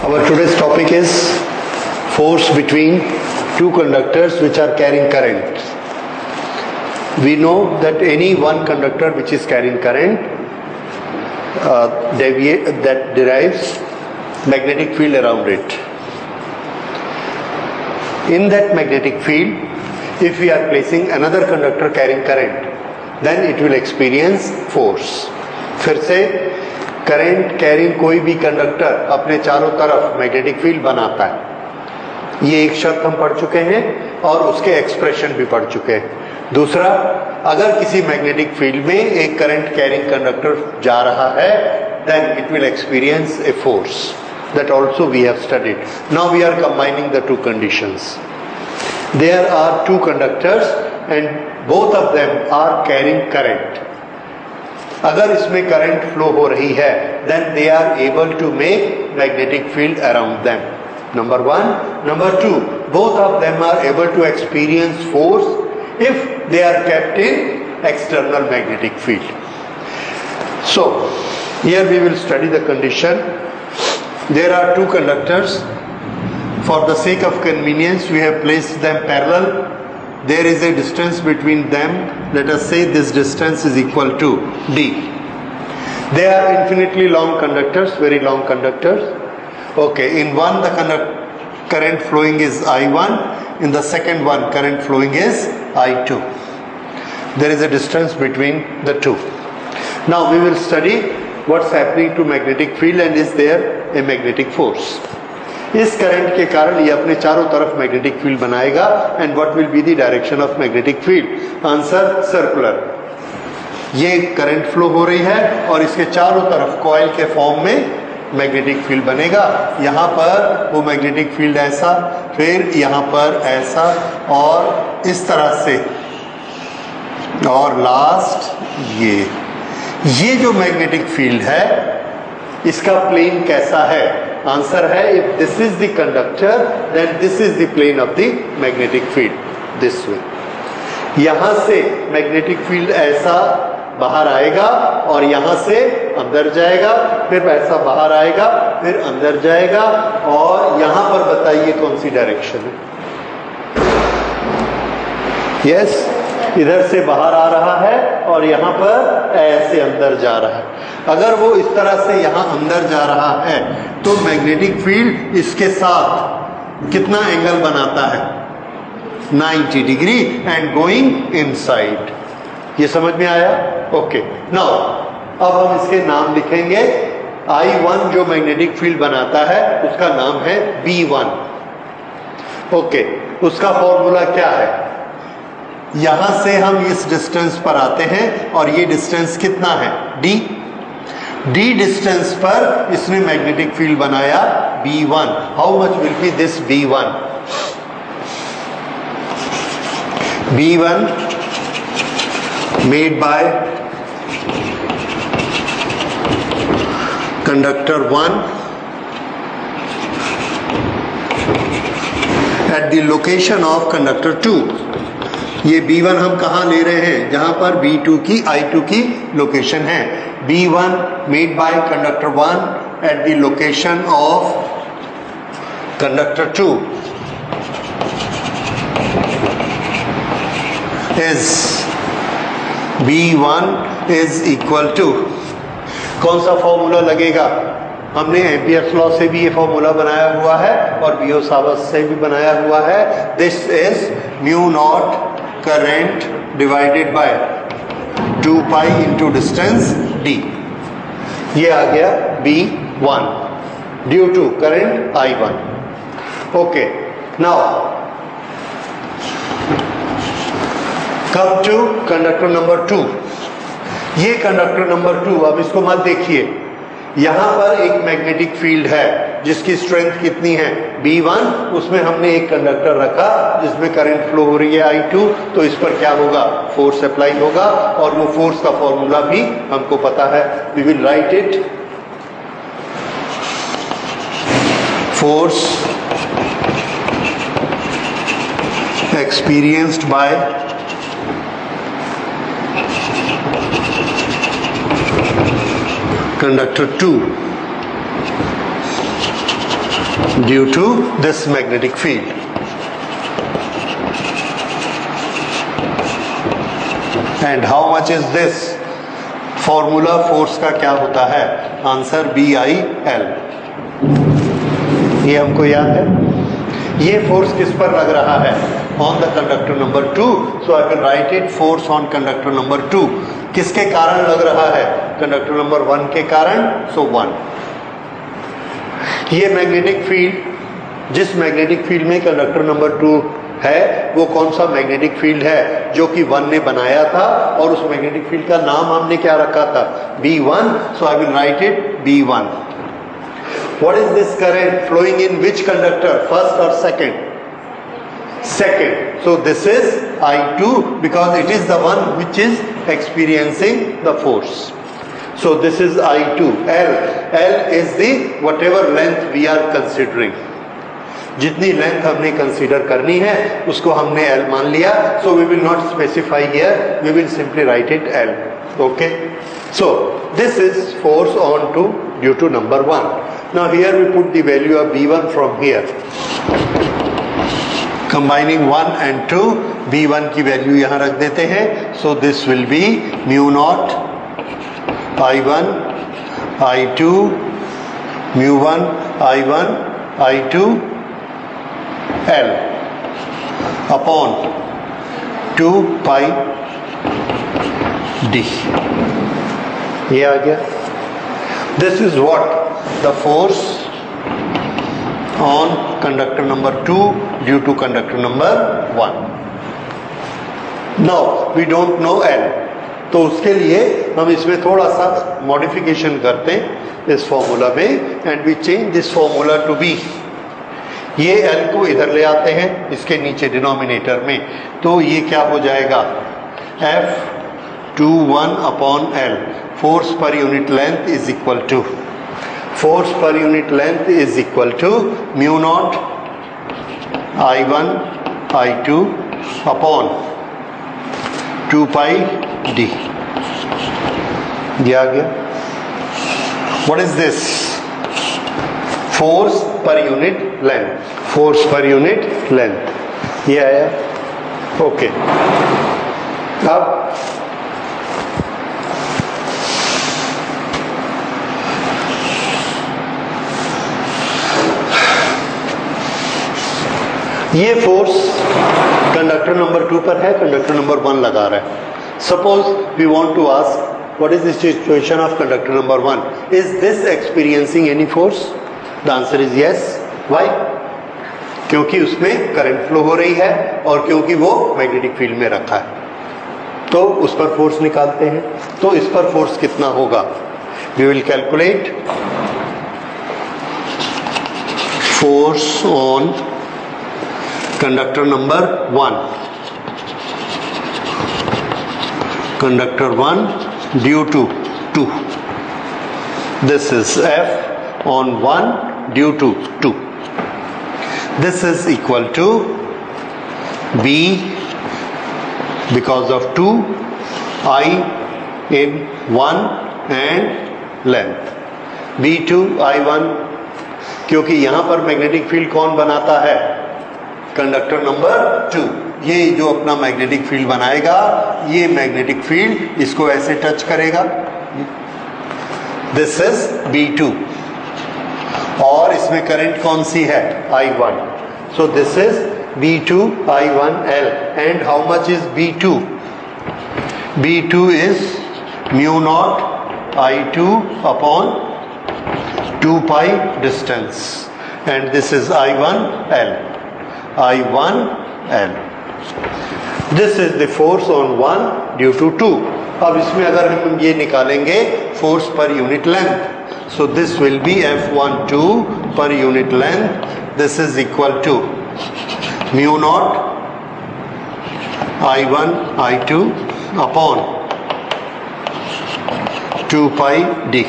Our today's topic is force between two conductors which are carrying current. We know that any one conductor which is carrying current that derives magnetic field around it. In that magnetic field, if we are placing another conductor carrying current, then it will experience force. फिर से current carrying कोई भी conductor अपने चारों तरफ magnetic field बनाता है। ये एक शब्द हम पढ़ चुके हैं और उसके एक्सप्रेशन भी पढ़ चुके हैं। दूसरा, अगर किसी मैग्नेटिक फील्ड में एक करंट कैरिंग कंडक्टर जा रहा है, then it will experience a force. That also we have studied. Now we are combining the two conditions. There are two conductors and both of them are carrying current. अगर इसमें current flow हो रही है, then they are able to make magnetic field around them. Number one. Number two, both of them are able to experience force if they are kept in external magnetic field. So, here we will study the condition. There are two conductors. For the sake of convenience, we have placed them parallel. There is a distance between them. Let us say this distance is equal to d. They are infinitely long conductors, very long conductors. Okay, in one the current flowing is I1, in the second one current flowing is I2. There is a distance between the two. Now we will study what's happening to magnetic field and is there a magnetic force. इस current के कारण ये अपने चारों तरफ magnetic field बनाएगा and what will be the direction of magnetic field? Answer circular. ये current flow हो रही है और इसके चारों तरफ कॉइल के फॉर्म में मैग्नेटिक फील्ड बनेगा। यहाँ पर वो मैग्नेटिक फील्ड ऐसा, फिर यहाँ पर ऐसा और इस तरह से, और लास्ट ये जो मैग्नेटिक फील्ड है इसका प्लेन कैसा है? आंसर है, if this is the conductor then this is the plane of the magnetic field, this way. यहां से मैग्नेटिक फील्ड ऐसा बाहर आएगा और यहां से अंदर जाएगा, फिर ऐसा बाहर आएगा, फिर अंदर जाएगा और यहां पर बताइए कौन सी डायरेक्शन है? यस, इधर से बाहर आ रहा है और यहाँ पर ऐसे अंदर जा रहा है। अगर वो इस तरह से यहाँ अंदर जा रहा है तो मैग्नेटिक फील्ड इसके साथ कितना एंगल बनाता है? 90 डिग्री एंड गोइंग इनसाइड। ये समझ में आया? ओके, नाउ अब हम इसके नाम लिखेंगे। I1 जो मैग्नेटिक फील्ड बनाता है उसका नाम है B1। ओके, उसका फॉर्मूला क्या है? यहां से हम इस डिस्टेंस पर आते हैं और ये डिस्टेंस कितना है? d डिस्टेंस पर इसने मैग्नेटिक फील्ड बनाया B1। How much will be this B1? B1 made by conductor 1 at the location of conductor 2। ये B1 हम कहाँ ले रहे हैं? जहां पर B2 की I2 की लोकेशन है। B1 made by conductor 1 at the location of conductor 2 is B1 is equal to, कौन सा फॉर्मूला लगेगा? हमने एम्पियर्स लॉ से भी ये फॉर्मूला बनाया हुआ है और बियो-सावर्त से भी बनाया हुआ है। This is mu naught current divided by 2 pi into distance d। ये आ गया B1 due to current I1। Okay, now come to conductor number 2। ये कंडक्टर नंबर 2, अब इसको मत देखिए। यहां पर एक मैग्नेटिक फील्ड है जिसकी स्ट्रेंथ कितनी है? B1। उसमें हमने एक कंडक्टर रखा जिसमें करंट फ्लो हो रही है I2, तो इस पर क्या होगा? फोर्स अप्लाई होगा और वो फोर्स का फॉर्मूला भी हमको पता है। We will write it. Force experienced by conductor 2 due to this magnetic field. And how much is this? Formula force का क्या होता है? Answer BI/L। ये हमको याद है। ये फोर्स किस पर लग रहा है? On the conductor number 2। So I will write it, force on conductor number 2। किसके कारण लग रहा है? कंडक्टर नंबर 1 के कारण। सो 1। ये मैग्नेटिक फील्ड, जिस मैग्नेटिक फील्ड में कंडक्टर नंबर 2 है, वो कौन सा मैग्नेटिक फील्ड है? जो कि 1 ने बनाया था, और उस मैग्नेटिक फील्ड का नाम हमने क्या रखा था? B1। So I will write it B1। What is this current flowing in which conductor? First or second? Second. So this is I2 because it is the one which is experiencing the force. So this is I2. L. L is the whatever length we are considering. जितनी length हमने consider करनी है उसको हमने L मान लिया. So we will not specify here. We will simply write it L. Okay. So this is force on to due to number 1. Now here we put the value of B1 from here. Combining 1 and 2, B1 की value यहाँ रख देते हैं. So this will be mu naught I1 I2 mu1 I1 I2 L upon 2 pi D. ये आ गया. This is what? The force on conductor number 2 due to conductor number 1. Now we don't know L. तो उसके लिए हम इसमें थोड़ा सा मॉडिफिकेशन करते हैं इस फॉर्मूला में, and we change this formula to B. ये L को इधर ले आते हैं इसके नीचे डिनोमिनेटर में, तो ये क्या हो जाएगा? F21 upon L. Force per unit length is equal to, force per unit length is equal to mu naught I1 I2 upon 2 pi D. ये आ गया. What is this? Force per unit length. Force per unit length. ये आया. Okay. अब ये force conductor number 2 पर है, conductor number 1 लगा रहा है. Suppose we want to ask what is the situation of conductor number 1. Is this experiencing any force? The answer is yes. Why? क्योंकि उसमें करंट फ्लो हो रही है और क्योंकि वो मैग्नेटिक फील्ड में रखा है. तो उस पर फोर्स निकालते हैं. तो इस पर फोर्स कितना होगा? We will calculate force on conductor number 1. Conductor 1 due to 2. This is F on 1 due to 2. This is equal to B because of 2 I in 1 and length. B2 I1, क्योंकि यहाँ पर मैग्नेटिक फील्ड कौन बनाता है? Conductor number 2. ये जो अपना magnetic field बनाएगा, ये मैग्नेटिक फील्ड इसको ऐसे टच करेगा. दिस इज B2 और इसमें करंट कौन सी है? I1. So this is B2 I1 L. And how much is B2? B2 is mu naught I2 upon 2 pi distance, and this is I1 L. I1 L. This is the force on 1 due to 2. अब इसमें अगर हम ये निकालेंगे force per unit length, so this will be F12 per unit length. This is equal to mu naught I1 I2 upon 2 pi D.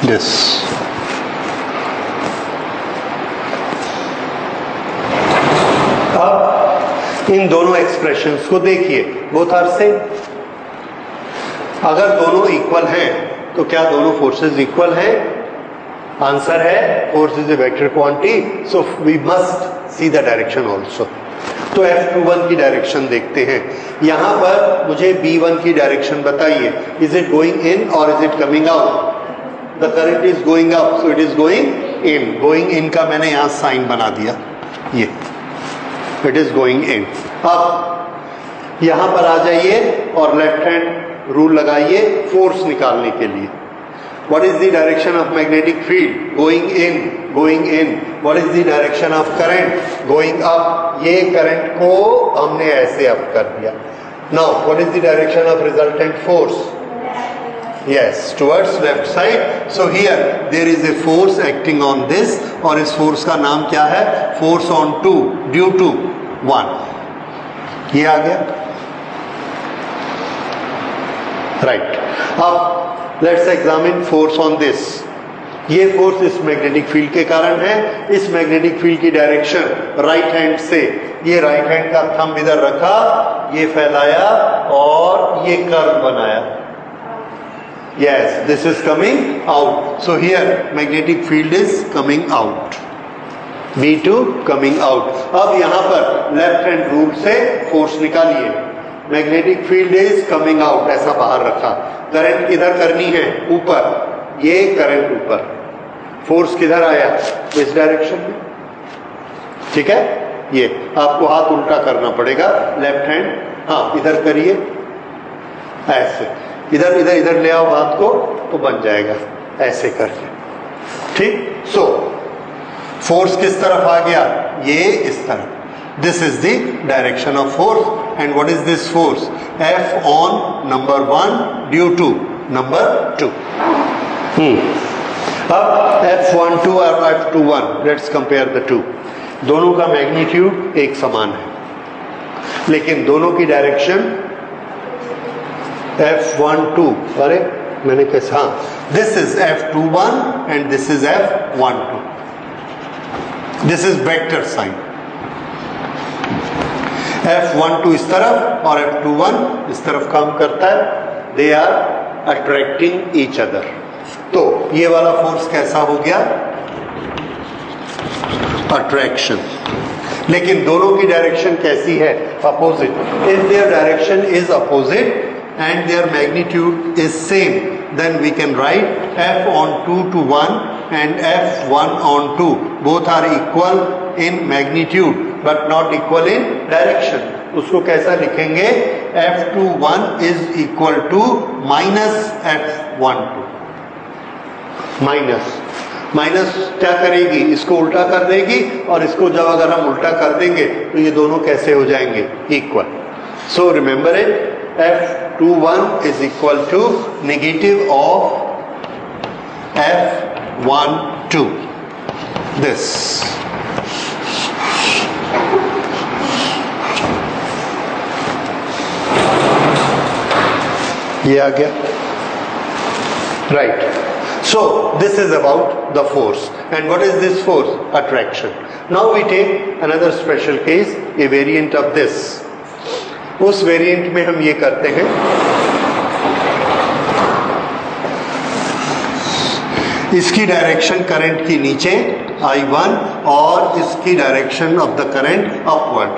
This. इन दोनों expressions को देखिए, both are same. अगर दोनों इक्वल हैं तो क्या दोनों फोर्सेस इक्वल हैं? आंसर है force is a vector quantity, so we must see the direction also. तो F21 की डायरेक्शन देखते हैं। यहां पर मुझे B1 की डायरेक्शन बताइए, इज इट गोइंग इन और is it coming out? The current is going up, so it is going in. Going in का मैंने यहां साइन बना दिया, ये इट इज गोइंग इन। अब यहां पर आ जाइए और लेफ्ट हैंड रूल लगाइए फोर्स निकालने के लिए। What is the direction of magnetic field? Going in, going in. What is the direction of current? Going up. ये करंट को हमने ऐसे अप कर दिया। Now, what is the direction of resultant force? Yes, towards left side. So here there is a force acting on this, और इस force का नाम क्या है? Force on 2 due to 1. ये आ गया, right? अब let's examine force on this. ये फोर्स इस मैग्नेटिक फील्ड के कारण है। इस मैग्नेटिक फील्ड की डायरेक्शन राइट हैंड से, ये राइट हैंड का थंब इधर रखा, ये फैलाया और ये कर्व बनाया। Yes, this is coming out, so here magnetic field is coming out, V2 coming out. अब यहां पर लेफ्ट हैंड रूल से फोर्स निकालिए। Magnetic field is coming out, ऐसा बाहर रखा। करंट किधर करनी है? ऊपर, ये करंट ऊपर। फोर्स किधर आया? इस डायरेक्शन में, ठीक है। ये आपको हाथ उल्टा करना पड़ेगा, लेफ्ट हैंड, हाँ इधर करिए, ऐसे इधर इधर इधर ले आओ हाथ को, तो बन जाएगा ऐसे करके, ठीक। सो फोर्स किस तरफ आ गया? ये इस तरफ। This is the direction of force, and what is this force? F on number 1 due to number 2. अब F12 और F21, let's compare the two. दोनों का मैग्नीट्यूड एक समान है, लेकिन दोनों की डायरेक्शन F12, अरे मैंने कैसे, हाँ, this is F21 and this is F12. This is vector sign. F12 इस तरफ और F21 इस तरफ काम करता है। They are attracting each other. तो ये वाला फोर्स कैसा हो गया? अट्रैक्शन। लेकिन दोनों की डायरेक्शन कैसी है? Opposite. If their direction is opposite and their magnitude is same, then we can write F on 2 to 1 and F1 on 2. Both are equal in magnitude but not equal in direction. उसको कैसा लिखेंगे? F21 is equal to minus F12. Minus minus क्या करेगी? इसको उल्टा कर देगी, और इसको जब अगर हम उल्टा कर देंगे तो ये दोनों कैसे हो जाएंगे? Equal. So remember it, F21 is equal to negative of F12. This. ये आ गया, right? So this is about the force, and what is this force? Attraction. Now we take another special case, a variant of this. उस variant में हम ये करते हैं, इसकी डायरेक्शन करंट की नीचे I1 और इसकी direction of the current upward.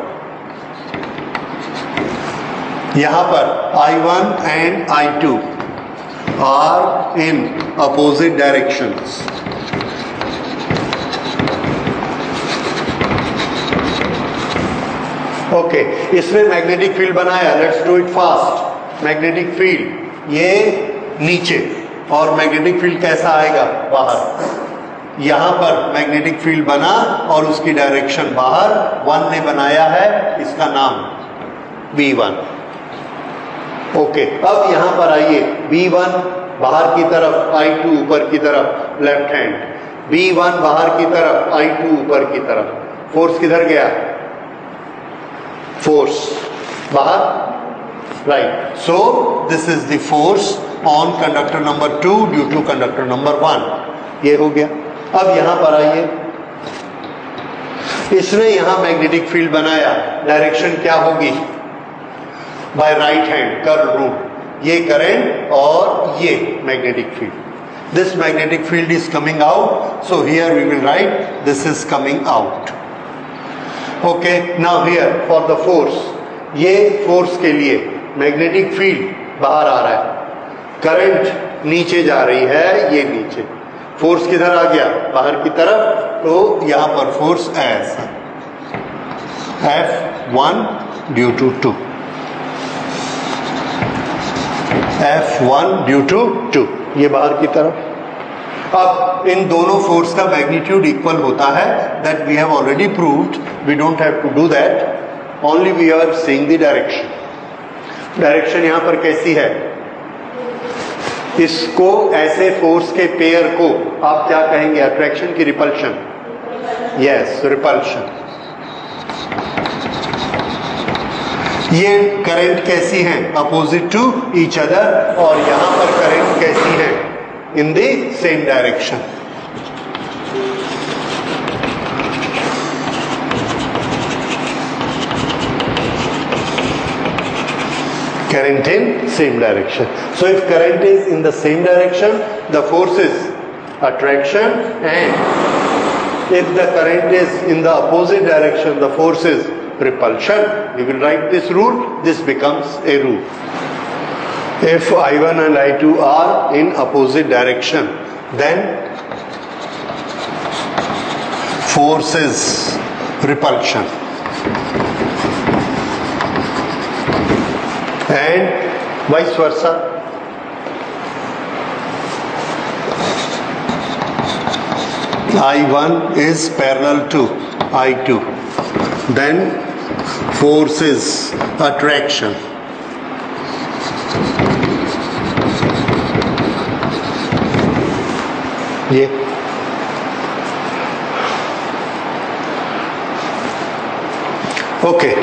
यहां पर I1 and I2 are in opposite directions. Okay, इसमें मैग्नेटिक फील्ड बनाया। Let's do it fast. Magnetic field ये नीचे, और मैग्नेटिक फील्ड कैसा आएगा? बाहर। यहां पर मैग्नेटिक फील्ड बना और उसकी डायरेक्शन बाहर। 1 ने बनाया है, इसका नाम V1। ओके, अब यहां पर आइए, V1 बाहर की तरफ, I2 ऊपर की तरफ, लेफ्ट हैंड। V1 बाहर की तरफ, I2 ऊपर की तरफ। फोर्स किधर गया? फोर्स बाहर, right. So this is the force on conductor number 2 due to conductor number 1। ये हो गया। अब यहां पर आइए, इसने यहां मैग्नेटिक फील्ड बनाया। डायरेक्शन क्या होगी? By right hand curve rule. ये करंट और ये magnetic field, This magnetic field is coming out, so here we will write this is coming out. Okay, now here for the force, ये force के लिए magnetic field बाहर आ रहा है, current नीचे जा रही है, ये नीचे, फोर्स किधर आ गया, बाहर की तरफ, तो यहां पर फोर्स ऐसा F1 due to 2, F1 due to 2, ये बाहर की तरफ। अब इन दोनों फोर्स का मैग्नीट्यूड इक्वल होता है, that we have already proved, we don't have to do that, only we are seeing the direction. Direction यहां पर कैसी है, इसको ऐसे फोर्स के पेयर को आप क्या कहेंगे, अट्रैक्शन की रिपल्शन, यस रिपल्शन। ये करंट कैसी है, अपोजिट टू ईच अदर, और यहां पर करंट कैसी है, in the same direction. Current in same direction. So if current is in the same direction, the force is attraction, and if the current is in the opposite direction, the force is repulsion. We will write this rule. This becomes a rule. If I1 and I2 are in opposite direction, then force is repulsion. And vice versa. I1 is parallel to I2, then force is attraction. ये okay.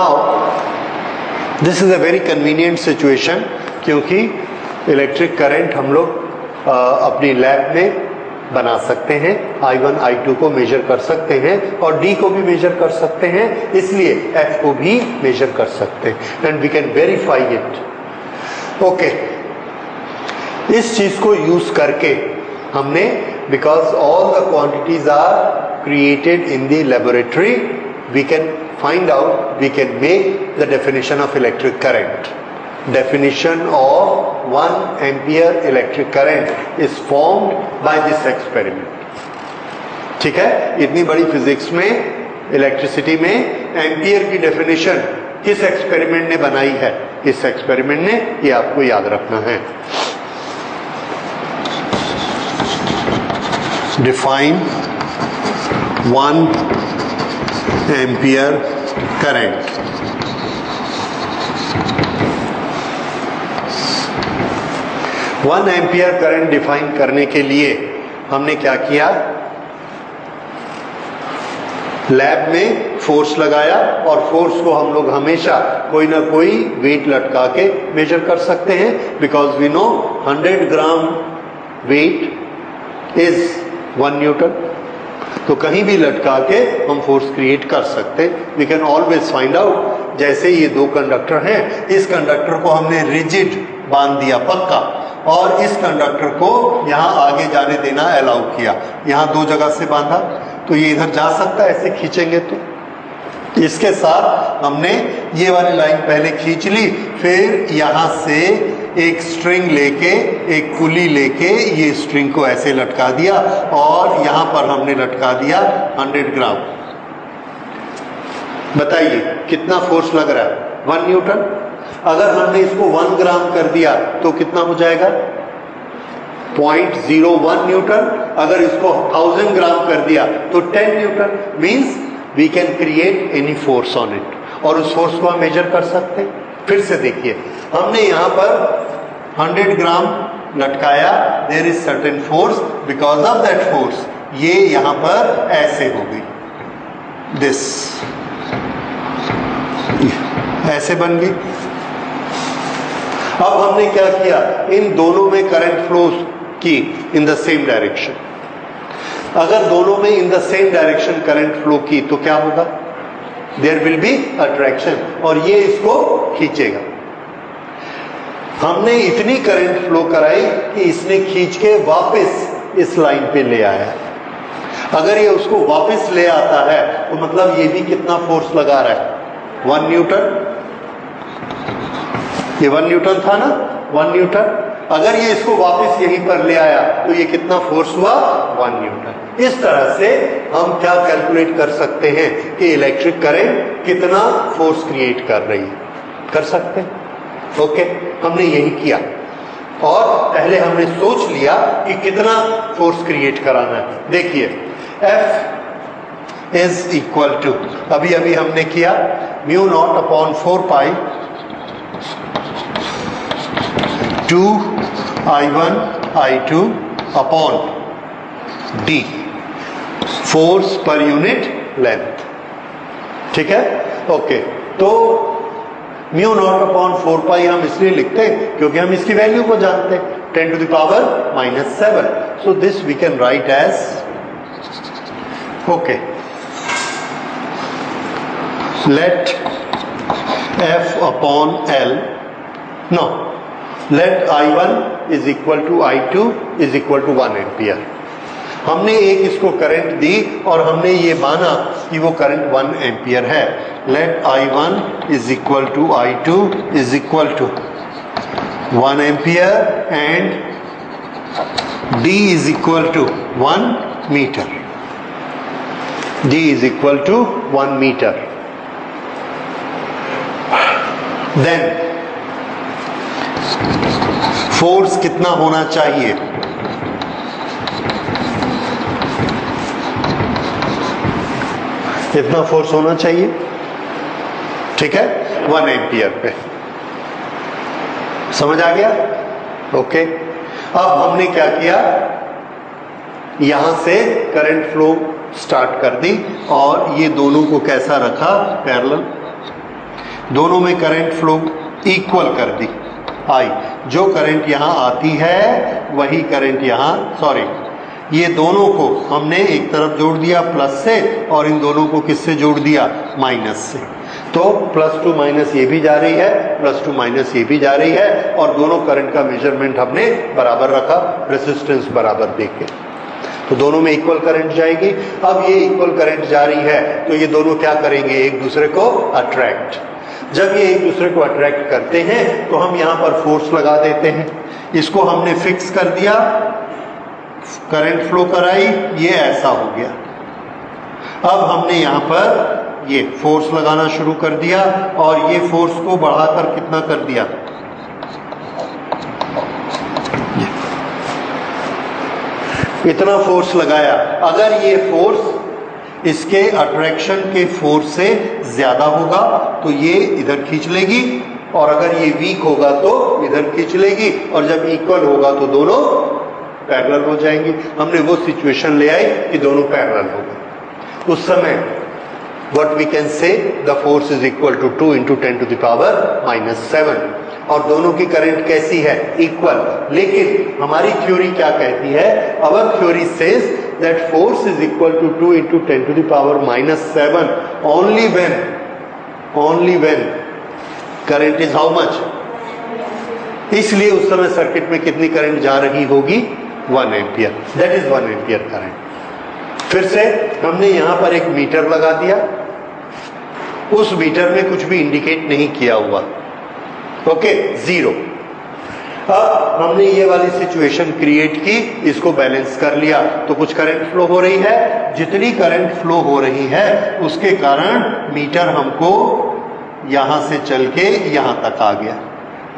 Now this is a very convenient situation, क्योंकि electric current हम लोग अपनी lab में बना सकते हैं, I1 I2 को मेजर कर सकते हैं और D को भी मेजर कर सकते हैं, इसलिए F को भी मेजर कर सकते हैं, and we can verify it. Okay, इस चीज को यूज करके हमने, because all the quantities are created in the laboratory, we can find out, we can make the definition of electric current. Definition of 1 ampere electric current is formed by this experiment. ठीक है, इतनी बड़ी physics में, electricity में ampere की definition किस experiment ने बनाई है, इस एक्सपेरिमेंट ने, ये आपको याद रखना है। Define 1 ampere current. One ampere current define करने के लिए हमने क्या किया, लैब में फोर्स लगाया, और फोर्स को हम लोग हमेशा कोई ना कोई वेट लटका के मेजर कर सकते हैं, because we know 100 gram weight is 1 newton, तो कहीं भी लटका के हम फोर्स क्रिएट कर सकते हैं। We can always find out, जैसे ये दो कंडक्टर हैं, इस कंडक्टर को हमने रिजिड बांध दिया पक्का, और इस कंडक्टर को यहाँ आगे जाने देना अलाउ किया, यहाँ दो जगह से बांधा, तो ये इधर जा सकता है, ऐसे खींचेंगे तो। इसके साथ हमने ये वाली लाइन पहले खींच ली, फिर यहाँ से एक स्ट्रिंग लेके, एक पुली लेके ये स्ट्रिंग को ऐसे लटका दिया, और यहां पर हमने लटका दिया 100 ग्राम। बताइए कितना फोर्स लग रहा है, 1 न्यूटन। अगर हमने इसको 1 ग्राम कर दिया तो कितना हो जाएगा, 0.01 न्यूटन। अगर इसको 1000 ग्राम कर दिया तो 10 newton. Means we can create any force on it, और उस फोर्स को हम मेजर कर सकते हैं। फिर से देखिए, हमने यहां पर 100 ग्राम लटकाया, there is certain force, because of that force ये यहां पर ऐसे हो गई, दिस ऐसे बन गई। अब हमने क्या किया, इन दोनों में करंट फ्लो की इन द सेम डायरेक्शन। अगर दोनों में in the same direction current flow की तो क्या होगा, देयर विल बी अट्रैक्शन, और ये इसको खींचेगा। हमने इतनी करंट फ्लो कराई कि इसने खींच के वापस इस लाइन पे ले आया। अगर ये उसको वापस ले आता है तो मतलब ये भी कितना फोर्स लगा रहा है, 1 न्यूटन। ये 1 न्यूटन था ना, 1 न्यूटन। अगर ये इसको वापस यहीं पर ले आया तो ये कितना फोर्स हुआ, 1 न्यूटन। इस तरह से हम क्या कैलकुलेट कर सकते हैं कि इलेक्ट्रिक करंट कितना फोर्स क्रिएट कर रही है, कर सकते हैं। ओके, हमने यही किया और पहले हमने सोच लिया कि कितना फोर्स क्रिएट कराना है। देखिए F इज इक्वल टू, अभी अभी हमने किया म्यू नॉट अपॉन 4 पाई 2 I1 I2 upon D, force per unit length. ठीक है, ओके। तो म्यू नॉट अपॉन 4 पाई हम इसलिए लिखते हैं क्योंकि हम इसकी वैल्यू को जानते हैं, 10 to the power -7। So this we can write as, okay, let F upon L, no, let I1 is equal to I2 is equal to 1 ampere. हमने एक इसको करंट दी और हमने ये माना कि वो करंट 1 एम्पियर है। Let I1 is equal to I2 is equal to 1 ampere and D is equal to 1 metre. D is equal to 1 metre. Then force कितना होना चाहिए, इतना फोर्स होना चाहिए। ठीक है, 1 एम्पियर पे। समझ आ गया? ओके। अब हमने क्या किया, यहां से करंट फ्लो स्टार्ट कर दी और ये दोनों को कैसा रखा, पैरेलल। दोनों में करंट फ्लो इक्वल कर दी। आई जो करंट यहां आती है वही करंट यहां, सॉरी, ये दोनों को हमने एक तरफ जोड़ दिया प्लस से और इन दोनों को किससे जोड़ दिया, माइनस से। तो प्लस टू माइनस ये भी जा रही है, प्लस टू माइनस ये भी जा रही है और दोनों करंट का मेजरमेंट हमने बराबर रखा, रेसिस्टेंस बराबर देके। तो दोनों में इक्वल करंट जाएगी। अब ये इक्वल करंट जा रही है तो ये दोनों क्या करेंगे, एक दूसरे को अट्रैक्ट। जब ये एक दूसरे को अट्रैक्ट करते हैं तो हम यहां पर फोर्स लगा देते हैं। इसको हमने फिक्स कर दिया, करंट फ्लो कराई, ये ऐसा हो गया। अब हमने यहां पर ये फोर्स लगाना शुरू कर दिया और ये फोर्स को बढ़ाकर कितना कर दिया, इतना फोर्स लगाया। अगर ये फोर्स इसके अट्रैक्शन के फोर्स से ज्यादा होगा तो ये इधर खींच लेगी और अगर ये वीक होगा तो इधर खींच लेगी और जब इक्वल होगा तो दोनों पैरेलल हो जाएंगे। हमने वो सिचुएशन ले आई कि दोनों पैरेलल हो गए। उस समय what we can say, the force is equal to 2 × 10 to the power -7 और दोनों की करंट कैसी है, इक्वल। लेकिन हमारी थ्योरी क्या कहती है, our theory says that force is equal to 2 × 10 to the power -7 only when current is how much. इसलिए उस समय सर्किट में कितनी करंट जा रही होगी, 1 ampere, that is 1 ampere current. फिर से हमने यहां पर एक मीटर लगा दिया, उस मीटर में कुछ भी इंडिकेट नहीं किया हुआ, ओके, 0। अब हमने ये वाली सिचुएशन क्रिएट की, इसको बैलेंस कर लिया तो कुछ करंट फ्लो हो रही है। जितनी करंट फ्लो हो रही है उसके कारण मीटर हमको यहां से चल के यहां तक आ गया,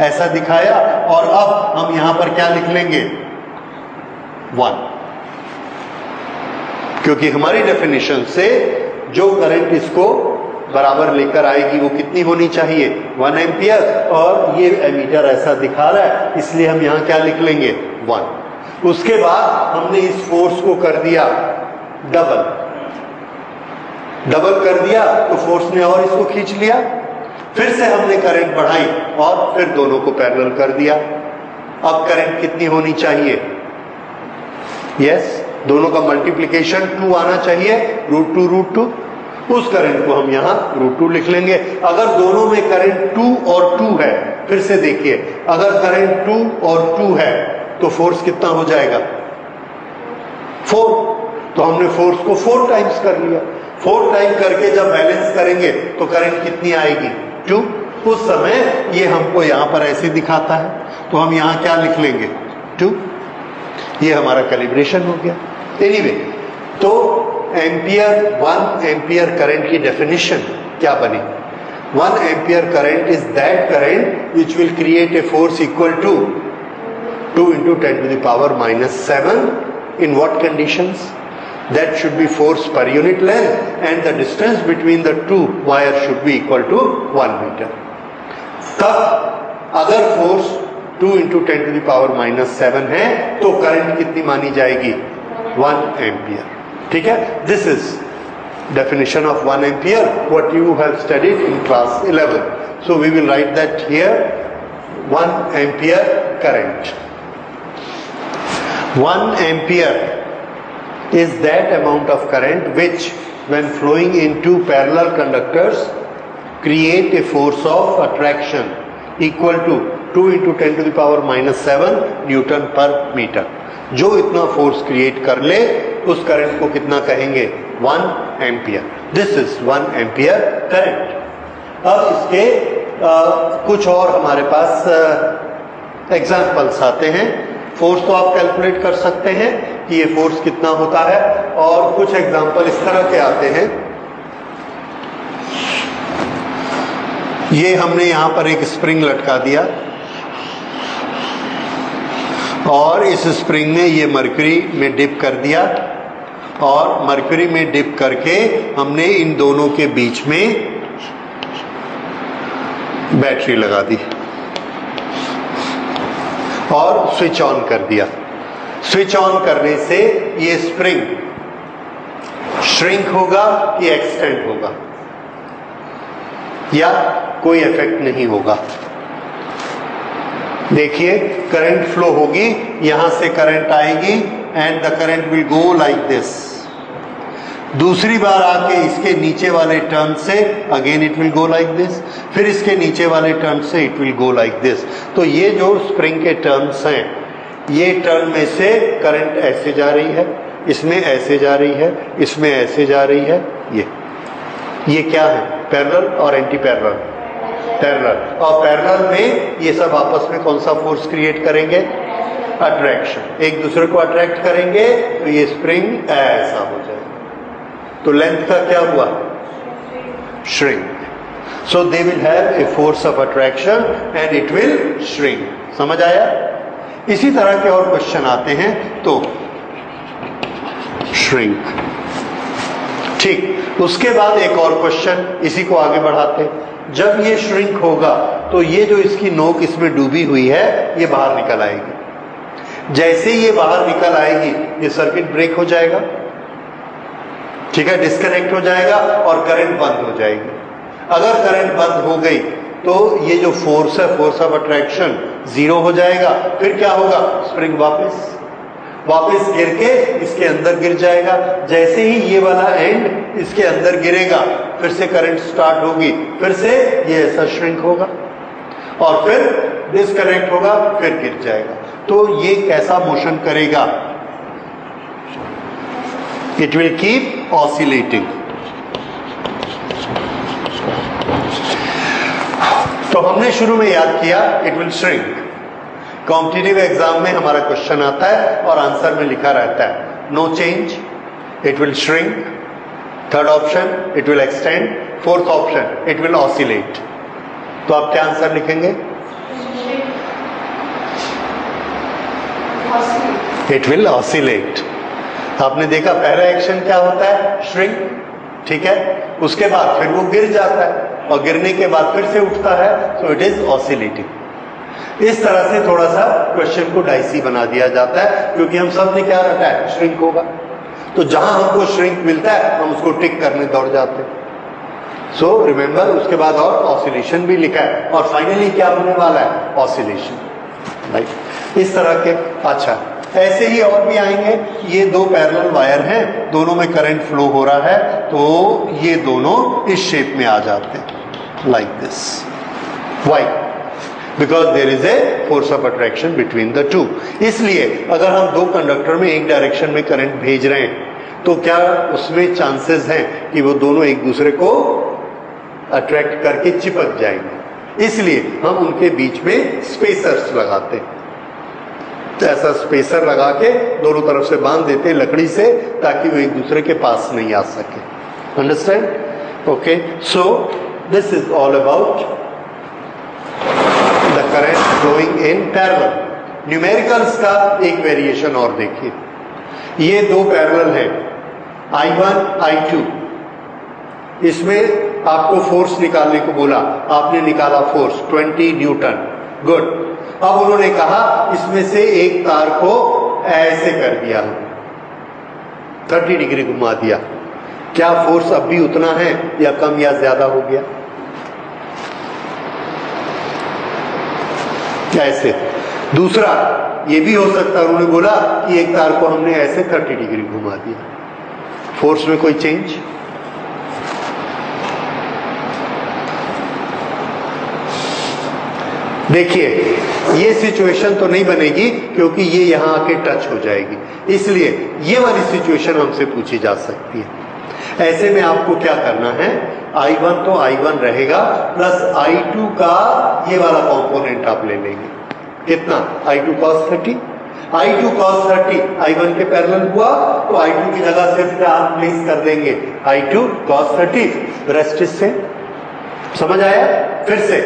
ऐसा दिखाया। और अब हम यहां पर क्या लिख लेंगे, 1, क्योंकि हमारी डेफिनेशन से जो करंट इसको बराबर लेकर आएगी वो कितनी होनी चाहिए, 1 एम्पियर। और ये एमीटर ऐसा दिखा रहा है इसलिए हम यहां क्या लिख लेंगे, 1। उसके बाद हमने इस फोर्स को कर दिया डबल कर दिया तो फोर्स ने और इसको खींच लिया। फिर से हमने करंट बढ़ाई और फिर दोनों को पैरेलल कर दिया। अब करंट कितनी होनी चाहिए, यस, दोनों का मल्टीप्लिकेशन 2 आना चाहिए, √2 उस करंट को हम यहां √2 लिख लेंगे। अगर दोनों में करंट 2 और 2 है फिर से देखिए, अगर करंट 2 और 2 है तो फोर्स कितना हो जाएगा? 4। तो हमने फोर्स को 4 टाइम्स कर लिया। 4 टाइम करके जब बैलेंस करेंगे तो करंट कितनी आएगी? 2। उस समय ये हमको यहां पर ऐसे दिखाता है, तो हम यहां क्या लिख लेंगे? 2। ये हमारा कैलिब्रेशन हो गया। एनीवे, तो एम्पियर 1 एम्पियर करंट की डेफिनेशन क्या बनी? 1 ampere current is that current which will create a force equal to 2 into 10 to the power minus 7 in what conditions? That should be force per unit length and the distance between the two wires should be equal to 1 meter. तब अगर force 2 into 10 to the power minus 7 है तो current कितनी मानी जाएगी? 1 ampere. ठीक है, this is definition of 1 ampere what you have studied in class 11. So we will write that here, 1 ampere current. 1 ampere is that amount of current which when flowing in two parallel conductors create a force of attraction equal to 2 into 10 to the power minus 7 Newton per meter. जो इतना force create कर ले उस current को कितना कहेंगे? 1 ampere. This is 1 ampere current. अब इसके कुछ और हमारे पास एग्जाम्पल्स आते हैं। फोर्स तो आप कैलकुलेट कर सकते हैं कि ये फोर्स कितना होता है, और कुछ एग्जाम्पल इस तरह के आते हैं। ये हमने यहां पर एक स्प्रिंग लटका दिया और इस स्प्रिंग ने ये मरकरी में डिप कर दिया, और मरकरी में डिप करके हमने इन दोनों के बीच में बैटरी लगा दी और स्विच ऑन कर दिया। स्विच ऑन करने से ये स्प्रिंग श्रिंक होगा कि एक्सटेंड होगा, या कोई इफेक्ट नहीं होगा? देखिए, करंट फ्लो होगी, यहां से करंट आएगी and the current will go like this. दूसरी बार आके इसके नीचे वाले टर्न से again it will go like this, फिर इसके नीचे वाले टर्न से it will go like this. तो ये जो स्प्रिंग के टर्न्स हैं, ये टर्न में से करंट ऐसे जा रही है, इसमें ऐसे जा रही है, इसमें ऐसे जा रही है। ये क्या है? पैरेलल और एंटी पैरेलल। पैरेलल, और पैरेलल में ये सब आपस में कौन सा फोर्स क्रिएट करेंगे? अट्रैक्शन। एक दूसरे को अट्रैक्ट करेंगे तो ये स्प्रिंग ऐसा हो जाएगा। तो लेंथ का क्या हुआ? Shrink. So they will have a force of attraction and it will shrink. समझ आया? इसी तरह के और क्वेश्चन आते हैं तो श्रिंक। ठीक, उसके बाद एक और क्वेश्चन, इसी को आगे बढ़ाते हैं। जब ये श्रिंक होगा तो ये जो इसकी नोक इसमें डूबी हुई है ये बाहर निकल आएगी। जैसे ये बाहर निकल आएगी ये सर्किट ब्रेक हो जाएगा, ठीक है, डिस्कनेक्ट हो जाएगा और करंट बंद हो जाएगी। अगर करंट बंद हो गई तो ये जो फोर्स है, फोर्स ऑफ अट्रैक्शन, जीरो हो जाएगा। फिर क्या होगा? स्प्रिंग वापस गिर के इसके अंदर गिर जाएगा। जैसे ही ये वाला एंड इसके अंदर गिरेगा फिर से करंट स्टार्ट होगी, फिर से ये ऐसा श्रिंक होगा और फिर डिस्कनेक्ट होगा, फिर गिर जाएगा। तो ये कैसा मोशन करेगा? It will keep oscillating. तो हमने शुरू में याद किया it will shrink. Competitive exam में हमारा क्वेश्चन आता है और आंसर में लिखा रहता है no change, it will shrink. Third option it will extend, fourth option it will oscillate. तो आप क्या आंसर लिखेंगे? It will oscillate. आपने देखा पहला एक्शन क्या होता है? श्रिंक, ठीक है, उसके बाद फिर वो गिर जाता है और गिरने के बाद फिर से उठता है, सो इट इज ऑसिलेटिंग। इस तरह से थोड़ा सा क्वेश्चन को डाइसी बना दिया जाता है, क्योंकि हम सब ने क्या रखा है? श्रिंक होगा। तो जहां हमको श्रिंक मिलता है हम उसको टिक करने दौड़ जाते हैं। सो रिमेंबर, उसके बाद और ऑसिलेशन भी लिखा है और फाइनली क्या होने वाला है? ऑसिलेशन। राइट, इस तरह के। अच्छा, ऐसे ही और भी आएंगे। ये दो पैरेलल वायर हैं, दोनों में करंट फ्लो हो रहा है, तो ये दोनों इस शेप में आ जाते हैं like this. Why? Because there is a force of attraction between the two. इसलिए अगर हम दो कंडक्टर में एक डायरेक्शन में करंट भेज रहे हैं तो क्या उसमें चांसेस हैं कि वो दोनों एक दूसरे को अट्रैक्ट करके चिपक जाएंगे। इसलिए हम उनके बीच में स्पेसर्स लगाते हैं, तो ऐसा स्पेसर लगा के दोनों तरफ से बांध देते हैं लकड़ी से, ताकि वो एक दूसरे के पास नहीं आ सके। Understand? Okay, so this is all about the current flowing in parallel. Numericals का एक वेरिएशन और देखिए, ये दो पैरेलल हैं I1 I2, इसमें आपको फोर्स निकालने को बोला, आपने निकाला फोर्स 20 न्यूटन, गुड। अब उन्होंने कहा इसमें से एक तार को ऐसे कर दिया, 30 डिग्री घुमा दिया, क्या फोर्स अब भी उतना है या कम या ज्यादा हो गया? ऐसे। दूसरा ये भी हो सकता है, उन्होंने बोला कि एक तार को हमने ऐसे 30 डिग्री घुमा दिया, फोर्स में कोई चेंज? देखिए ये सिचुएशन तो नहीं बनेगी क्योंकि ये यहां आके टच हो जाएगी, इसलिए ये वाली सिचुएशन हमसे पूछी जा सकती है। ऐसे में आपको क्या करना है, I1 तो I1 रहेगा प्लस I2 का ये वाला कंपोनेंट आप ले लेंगे, कितना? I2 cos 30, I2 cos 30 I1 के पैरेलल हुआ तो I2 की जगह सिर्फ क्या प्लेस कर देंगे, I2 cos 30, रेस्ट इससे समझ आया? फिर से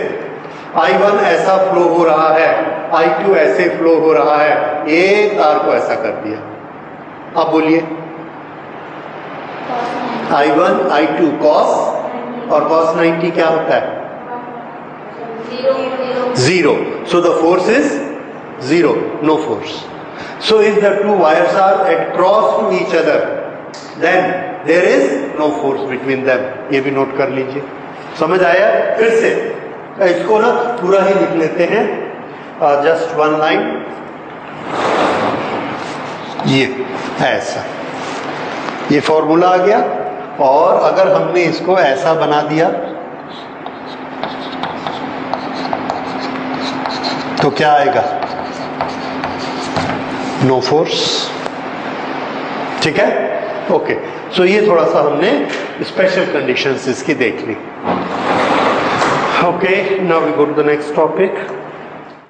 I1 ऐसा फ्लो हो रहा है, I2 ऐसे फ्लो हो रहा है, एक तार को ऐसा कर दिया। अब बोलिए I1 I2 cos और cos 90 क्या होता है? Zero. So the force is zero, no force. So if the two wires are at cross to each other, then there is no force between them. ये भी नोट कर लीजिए, समझ आया? फिर से इसको ना पूरा ही लिख लेते हैं, जस्ट वन लाइन, ये ऐसा, ये फॉर्मूला आ गया। और अगर हमने इसको ऐसा बना दिया तो क्या आएगा? No force. ठीक है, ओके। सो ये थोड़ा सा हमने स्पेशल कंडीशंस इसकी देख ली। Okay, now we go to the next topic.